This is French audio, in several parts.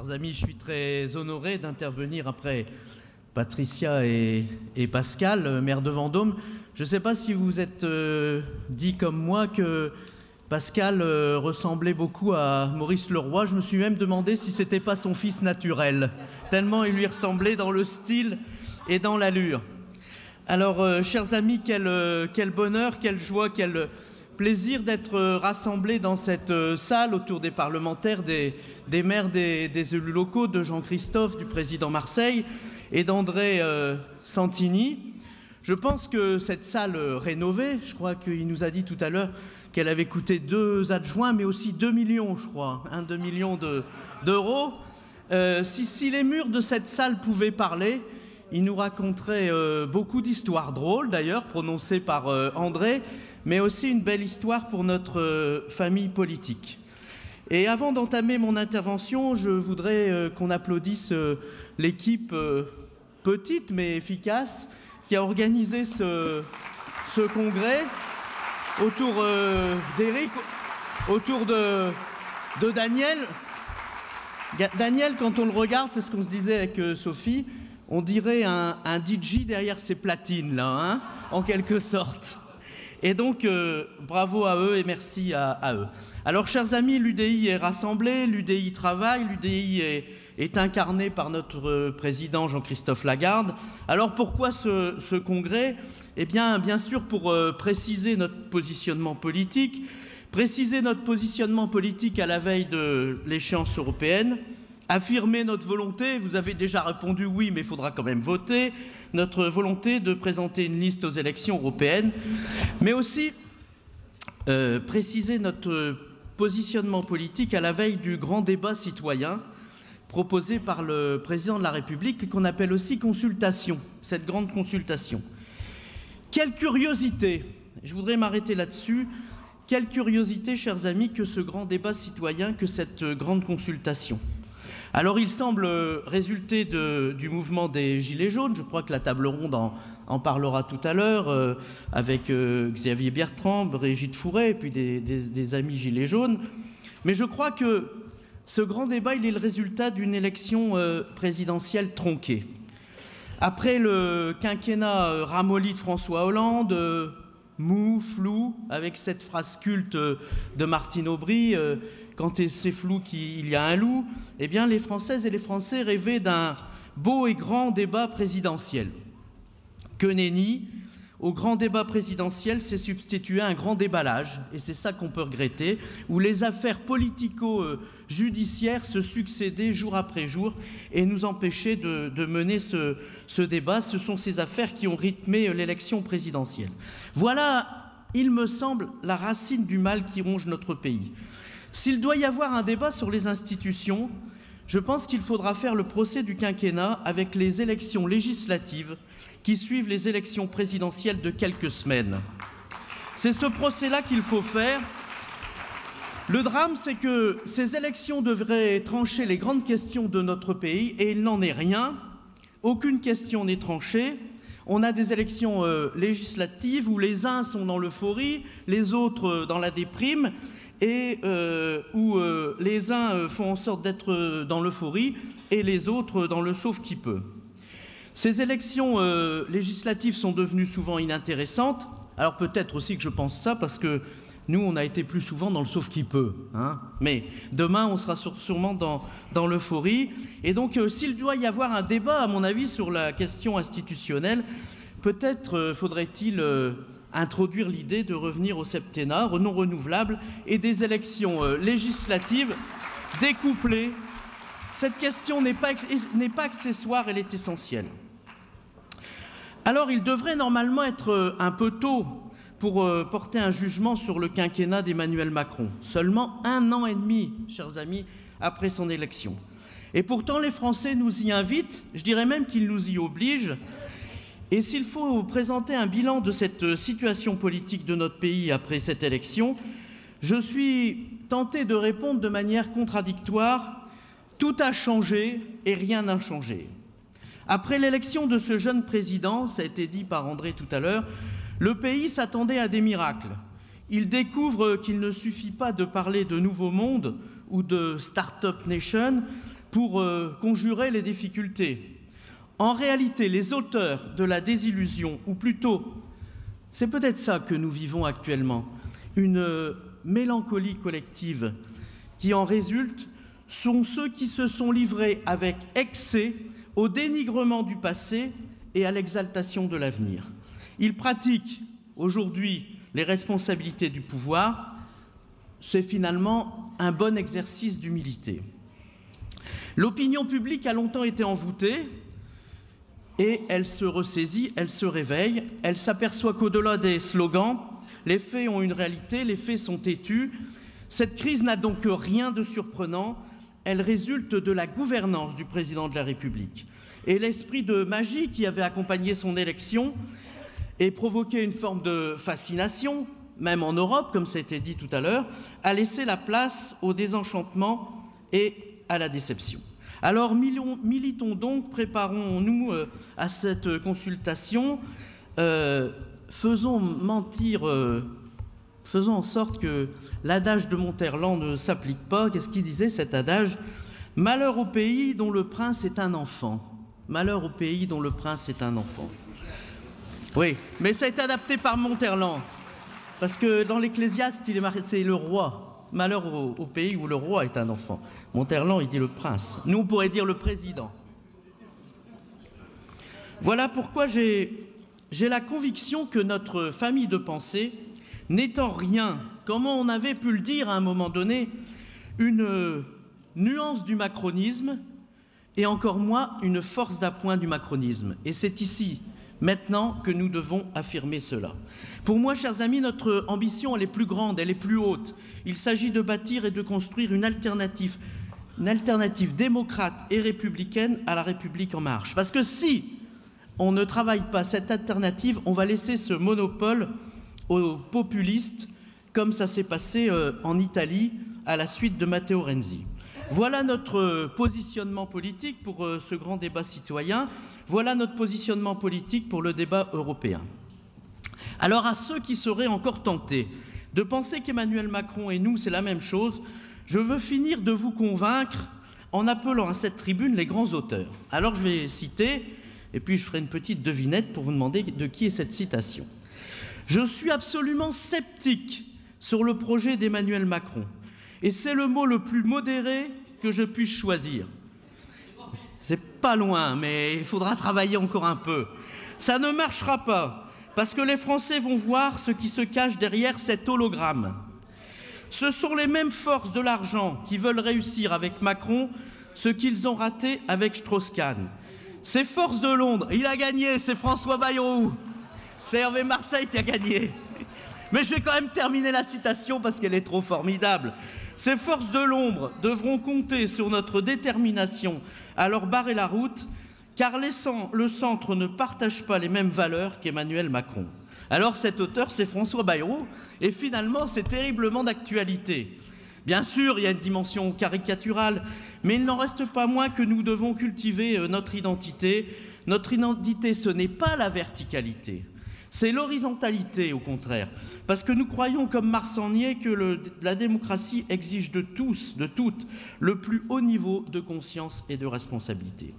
Chers amis, je suis très honoré d'intervenir après Patricia et Pascal, maire de Vendôme. Je ne sais pas si vous êtes dit comme moi que Pascal ressemblait beaucoup à Maurice Leroy. Je me suis même demandé si ce n'était pas son fils naturel, tellement il lui ressemblait dans le style et dans l'allure. Alors, chers amis, quel bonheur, quelle joie, quel plaisir d'être rassemblés dans cette salle autour des parlementaires, des maires, des élus locaux, de Jean-Christophe, du président Marseille et d'André Santini. Je pense que cette salle rénovée, je crois qu'il nous a dit tout à l'heure qu'elle avait coûté 2 adjoints, mais aussi 2 millions, je crois, 2 millions d'euros. Si les murs de cette salle pouvaient parler, ils nous raconteraient beaucoup d'histoires drôles, d'ailleurs, prononcées par André, mais aussi une belle histoire pour notre famille politique. Et avant d'entamer mon intervention, je voudrais qu'on applaudisse l'équipe petite mais efficace qui a organisé ce congrès autour d'Éric, autour de Daniel. Daniel, quand on le regarde, c'est ce qu'on se disait avec Sophie, on dirait un DJ derrière ses platines, là, hein, en quelque sorte. Et donc, bravo à eux et merci à eux. Alors, chers amis, l'UDI est rassemblée, l'UDI travaille, l'UDI est incarné par notre président Jean-Christophe Lagarde. Alors, pourquoi ce congrès? Eh bien sûr, pour préciser notre positionnement politique à la veille de l'échéance européenne, affirmer notre volonté, vous avez déjà répondu oui, mais il faudra quand même voter, notre volonté de présenter une liste aux élections européennes, mais aussi préciser notre positionnement politique à la veille du grand débat citoyen proposé par le président de la République, qu'on appelle aussi consultation, cette grande consultation. Quelle curiosité, je voudrais m'arrêter là-dessus, quelle curiosité, chers amis, que ce grand débat citoyen, que cette grande consultation. Alors, il semble résulter du mouvement des Gilets jaunes. Je crois que la table ronde en parlera tout à l'heure avec Xavier Bertrand, Brigitte Fourret et puis des amis Gilets jaunes. Mais je crois que ce grand débat, il est le résultat d'une élection présidentielle tronquée. Après le quinquennat ramolli de François Hollande, mou, flou, avec cette phrase culte de Martine Aubry, quand c'est flou qu'il y a un loup, eh bien les Françaises et les Français rêvaient d'un beau et grand débat présidentiel. Que nenni, au grand débat présidentiel s'est substitué un grand déballage, et c'est ça qu'on peut regretter, où les affaires politico-judiciaires se succédaient jour après jour et nous empêchaient de mener ce débat. Ce sont ces affaires qui ont rythmé l'élection présidentielle. Voilà, il me semble, la racine du mal qui ronge notre pays. S'il doit y avoir un débat sur les institutions, je pense qu'il faudra faire le procès du quinquennat avec les élections législatives qui suivent les élections présidentielles de quelques semaines. C'est ce procès-là qu'il faut faire. Le drame, c'est que ces élections devraient trancher les grandes questions de notre pays et il n'en est rien. Aucune question n'est tranchée. On a des élections législatives où les uns sont dans l'euphorie, les autres dans la déprime, et où les uns font en sorte d'être dans l'euphorie et les autres dans le sauve-qui-peut. Ces élections législatives sont devenues souvent inintéressantes. Alors peut-être aussi que je pense ça parce que nous, on a été plus souvent dans le sauve-qui-peut, hein. Mais demain, on sera sûrement dans l'euphorie. Et donc, s'il doit y avoir un débat, à mon avis, sur la question institutionnelle, peut-être faudrait-il introduire l'idée de revenir au septennat non renouvelable et des élections législatives découplées. Cette question n'est pas accessoire, elle est essentielle. Alors, il devrait normalement être un peu tôt pour porter un jugement sur le quinquennat d'Emmanuel Macron. Seulement 1 an et demi, chers amis, après son élection. Et pourtant, les Français nous y invitent, je dirais même qu'ils nous y obligent. Et s'il faut présenter un bilan de cette situation politique de notre pays après cette élection, je suis tenté de répondre de manière contradictoire. Tout a changé et rien n'a changé. Après l'élection de ce jeune président, ça a été dit par André tout à l'heure, le pays s'attendait à des miracles. Il découvre qu'il ne suffit pas de parler de nouveau monde ou de Start-up Nation pour conjurer les difficultés. En réalité, les auteurs de la désillusion, ou plutôt, c'est peut-être ça que nous vivons actuellement, une mélancolie collective qui en résulte, sont ceux qui se sont livrés avec excès au dénigrement du passé et à l'exaltation de l'avenir. Ils pratiquent aujourd'hui les responsabilités du pouvoir. C'est finalement un bon exercice d'humilité. L'opinion publique a longtemps été envoûtée et elle se ressaisit, elle se réveille, elle s'aperçoit qu'au-delà des slogans, les faits ont une réalité, les faits sont têtus. Cette crise n'a donc rien de surprenant, elle résulte de la gouvernance du président de la République. Et l'esprit de magie qui avait accompagné son élection et provoqué une forme de fascination, même en Europe, comme ça a été dit tout à l'heure, a laissé la place au désenchantement et à la déception. Alors militons donc, préparons-nous à cette consultation, faisons en sorte que l'adage de Monterland ne s'applique pas. Qu'est-ce qu'il disait cet adage? Malheur au pays dont le prince est un enfant. Malheur au pays dont le prince est un enfant. Oui, mais ça a été adapté par Monterland. Parce que dans l'Ecclésiaste, il est marqué, c'est le roi. Malheur au pays où le roi est un enfant. Monterland, il dit le prince. Nous, on pourrait dire le président. Voilà pourquoi j'ai la conviction que notre famille de pensée n'est en rien, comme on avait pu le dire à un moment donné, une nuance du macronisme et encore moins une force d'appoint du macronisme. Et c'est ici, maintenant, que nous devons affirmer cela. Pour moi, chers amis, notre ambition, elle est plus grande, elle est plus haute. Il s'agit de bâtir et de construire une alternative démocrate et républicaine à la République en marche. Parce que si on ne travaille pas cette alternative, on va laisser ce monopole aux populistes, comme ça s'est passé en Italie à la suite de Matteo Renzi. Voilà notre positionnement politique pour ce grand débat citoyen. Voilà notre positionnement politique pour le débat européen. Alors à ceux qui seraient encore tentés de penser qu'Emmanuel Macron et nous, c'est la même chose, je veux finir de vous convaincre en appelant à cette tribune les grands auteurs. Alors je vais citer, et puis je ferai une petite devinette pour vous demander de qui est cette citation. Je suis absolument sceptique sur le projet d'Emmanuel Macron. Et c'est le mot le plus modéré que je puisse choisir. C'est pas loin, mais il faudra travailler encore un peu. Ça ne marchera pas, parce que les Français vont voir ce qui se cache derrière cet hologramme. Ce sont les mêmes forces de l'argent qui veulent réussir avec Macron ce qu'ils ont raté avec Strauss-Kahn. Ces forces de Londres, il a gagné, c'est François Bayrou. C'est Hervé Marseille qui a gagné. Mais je vais quand même terminer la citation parce qu'elle est trop formidable. Ces forces de l'ombre devront compter sur notre détermination à leur barrer la route, car le centre ne partage pas les mêmes valeurs qu'Emmanuel Macron. Alors cet auteur, c'est François Bayrou, et finalement, c'est terriblement d'actualité. Bien sûr, il y a une dimension caricaturale, mais il n'en reste pas moins que nous devons cultiver notre identité. Notre identité, ce n'est pas la verticalité. C'est l'horizontalité, au contraire, parce que nous croyons, comme Marsannier, que la démocratie exige de tous, de toutes, le plus haut niveau de conscience et de responsabilité.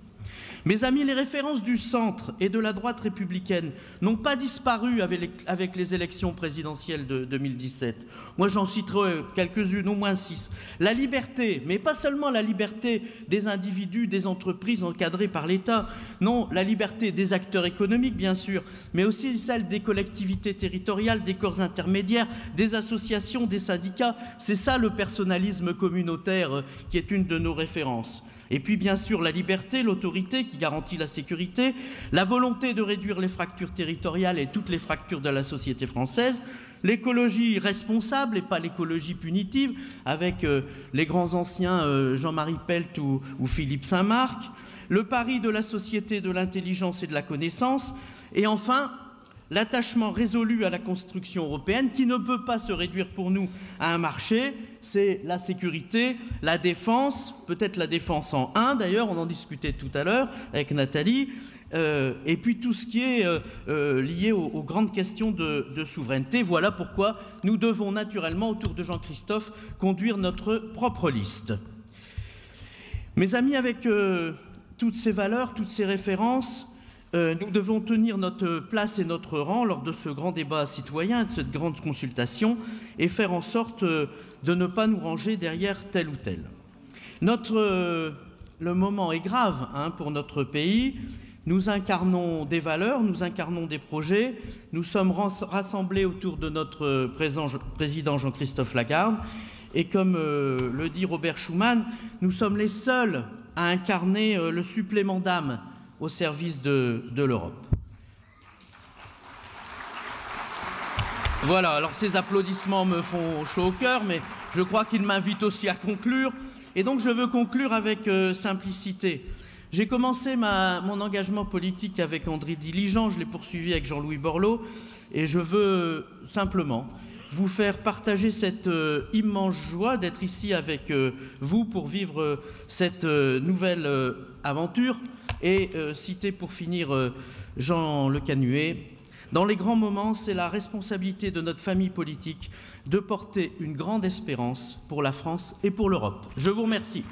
Mes amis, les références du centre et de la droite républicaine n'ont pas disparu avec les élections présidentielles de 2017. Moi, j'en citerai quelques-unes, au moins 6. La liberté, mais pas seulement la liberté des individus, des entreprises encadrées par l'État. Non, la liberté des acteurs économiques, bien sûr, mais aussi celle des collectivités territoriales, des corps intermédiaires, des associations, des syndicats. C'est ça le personnalisme communautaire qui est une de nos références. Et puis, bien sûr, la liberté, l'autorité qui garantit la sécurité, la volonté de réduire les fractures territoriales et toutes les fractures de la société française, l'écologie responsable et pas l'écologie punitive, avec les grands anciens Jean-Marie Pelt ou Philippe Saint-Marc, le pari de la société de l'intelligence et de la connaissance, et enfin, l'attachement résolu à la construction européenne qui ne peut pas se réduire pour nous à un marché, c'est la sécurité, la défense, peut-être la défense en un d'ailleurs, on en discutait tout à l'heure avec Nathalie, et puis tout ce qui est lié aux grandes questions de souveraineté. Voilà pourquoi nous devons naturellement, autour de Jean-Christophe, conduire notre propre liste. Mes amis, avec toutes ces valeurs, toutes ces références, nous devons tenir notre place et notre rang lors de ce grand débat citoyen, de cette grande consultation, et faire en sorte de ne pas nous ranger derrière tel ou tel. Le moment est grave pour notre pays. Nous incarnons des valeurs, nous incarnons des projets. Nous sommes rassemblés autour de notre président Jean-Christophe Lagarde. Et comme le dit Robert Schuman, nous sommes les seuls à incarner le supplément d'âme au service de l'Europe. Voilà, alors ces applaudissements me font chaud au cœur, mais je crois qu'ils m'invitent aussi à conclure. Et donc je veux conclure avec simplicité. J'ai commencé mon engagement politique avec André Diligent, je l'ai poursuivi avec Jean-Louis Borloo, et je veux simplement vous faire partager cette immense joie d'être ici avec vous pour vivre cette nouvelle aventure et citer pour finir Jean Le Canuet. Dans les grands moments, c'est la responsabilité de notre famille politique de porter une grande espérance pour la France et pour l'Europe. Je vous remercie.